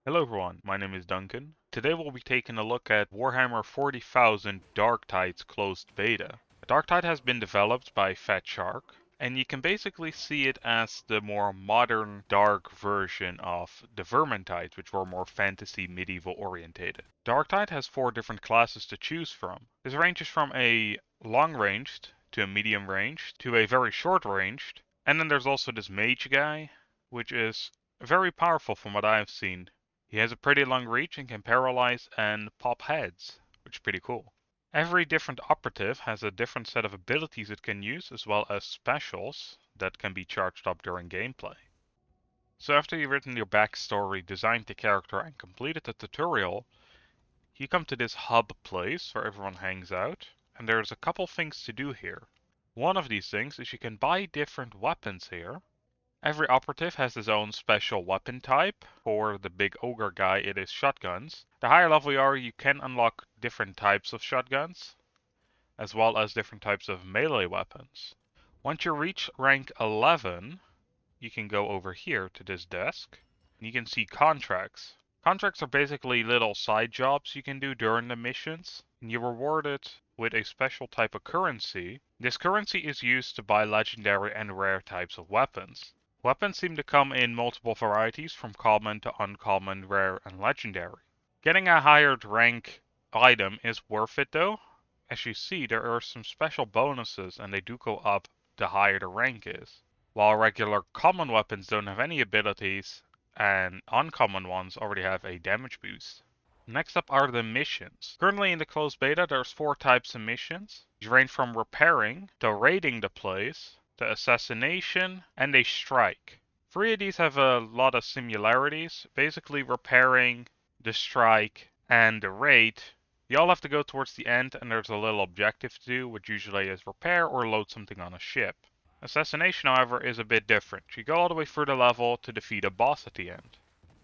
Hello everyone, my name is Duncan. Today we'll be taking a look at Warhammer 40,000 Darktide's closed beta. Darktide has been developed by Fatshark, and you can basically see it as the more modern, dark version of the Vermintides, which were more fantasy, medieval orientated. Darktide has 4 different classes to choose from. This ranges from a long-ranged, to a medium-ranged, to a very short-ranged, and then there's also this mage guy, which is very powerful from what I've seen. He has a pretty long reach and can paralyze and pop heads, which is pretty cool. Every different operative has a different set of abilities it can use, as well as specials that can be charged up during gameplay. So after you've written your backstory, designed the character, and completed the tutorial, you come to this hub place where everyone hangs out, and there's a couple things to do here. One of these things is you can buy different weapons here. Every operative has his own special weapon type. For the big ogre guy, it is shotguns. The higher level you are, you can unlock different types of shotguns, as well as different types of melee weapons. Once you reach rank 11, you can go over here to this desk, and you can see contracts. Contracts are basically little side jobs you can do during the missions, and you're rewarded with a special type of currency. This currency is used to buy legendary and rare types of weapons. Weapons seem to come in multiple varieties from common to uncommon, rare, and legendary. Getting a higher rank item is worth it though. As you see, there are some special bonuses and they do go up the higher the rank is. While regular common weapons don't have any abilities, and uncommon ones already have a damage boost. Next up are the missions. Currently in the closed beta there's 4 types of missions. These range from repairing, to raiding the place, the assassination, and a strike. 3 of these have a lot of similarities. Basically repairing, the strike, and the raid. You all have to go towards the end and there's a little objective to do, which usually is repair or load something on a ship. Assassination, however, is a bit different. You go all the way through the level to defeat a boss at the end.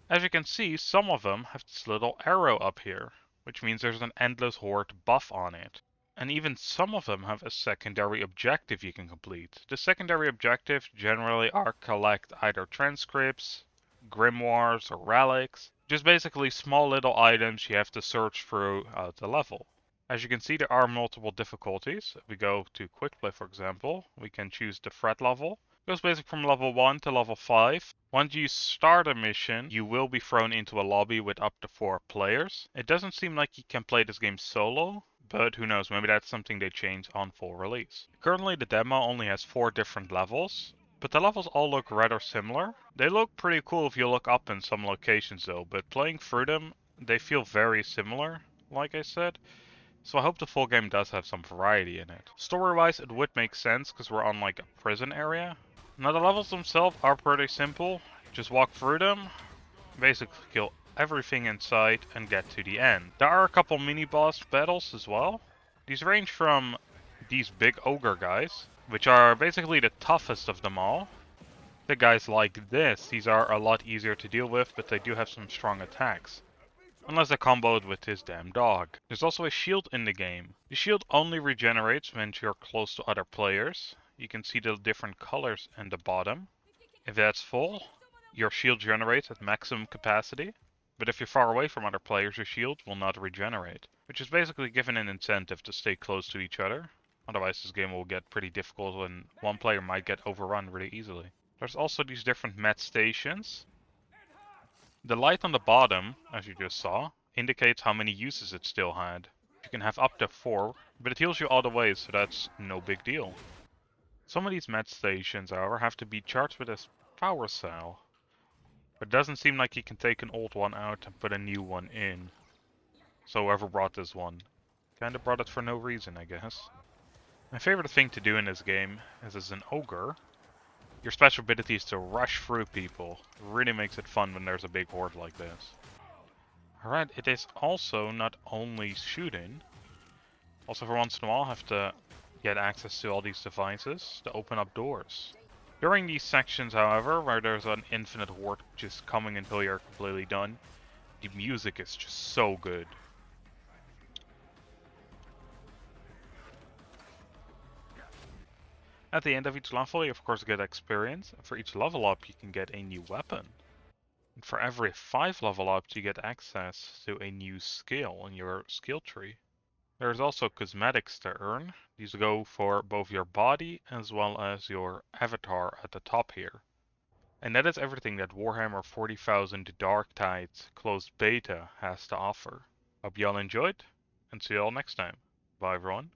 As you can see, some of them have this little arrow up here, which means there's an endless horde buff on it. And even some of them have a secondary objective you can complete. The secondary objectives generally are collect either transcripts, grimoires, or relics. Just basically small little items you have to search through the level. As you can see, there are multiple difficulties. If we go to quick play, for example, we can choose the threat level. It goes basically from level 1 to level 5. Once you start a mission, you will be thrown into a lobby with up to 4 players. It doesn't seem like you can play this game solo, but who knows, maybe that's something they change on full release. Currently the demo only has 4 different levels, but the levels all look rather similar. They look pretty cool if you look up in some locations though, but playing through them, they feel very similar, like I said. So I hope the full game does have some variety in it. Story-wise, it would make sense because we're on like a prison area. Now the levels themselves are pretty simple. Just walk through them, basically kill everything in sight and get to the end. There are a couple mini-boss battles as well. These range from these big ogre guys, which are basically the toughest of them all. The guys like this, these are a lot easier to deal with, but they do have some strong attacks. Unless they're comboed with his damn dog. There's also a shield in the game. The shield only regenerates when you're close to other players. You can see the different colors in the bottom. If that's full, your shield generates at maximum capacity. But if you're far away from other players, your shield will not regenerate. Which is basically given an incentive to stay close to each other. Otherwise this game will get pretty difficult and one player might get overrun really easily. There's also these different med stations. The light on the bottom, as you just saw, indicates how many uses it still had. You can have up to 4, but it heals you all the way, so that's no big deal. Some of these med stations, however, have to be charged with a power cell. But it doesn't seem like you can take an old one out and put a new one in. So whoever brought this one kinda brought it for no reason, I guess. My favorite thing to do in this game is as an ogre, your special ability is to rush through people. It really makes it fun when there's a big horde like this. Alright, it is also not only shooting. Also for once in a while have to get access to all these devices to open up doors. During these sections, however, where there's an infinite horde just coming until you're completely done, the music is just so good. At the end of each level, you of course get experience, and for each level up you can get a new weapon. For every 5 level ups, you get access to a new skill in your skill tree. There's also cosmetics to earn. These go for both your body as well as your avatar at the top here. And that is everything that Warhammer 40,000 Darktide's closed beta has to offer. Hope you all enjoyed, and see you all next time. Bye everyone.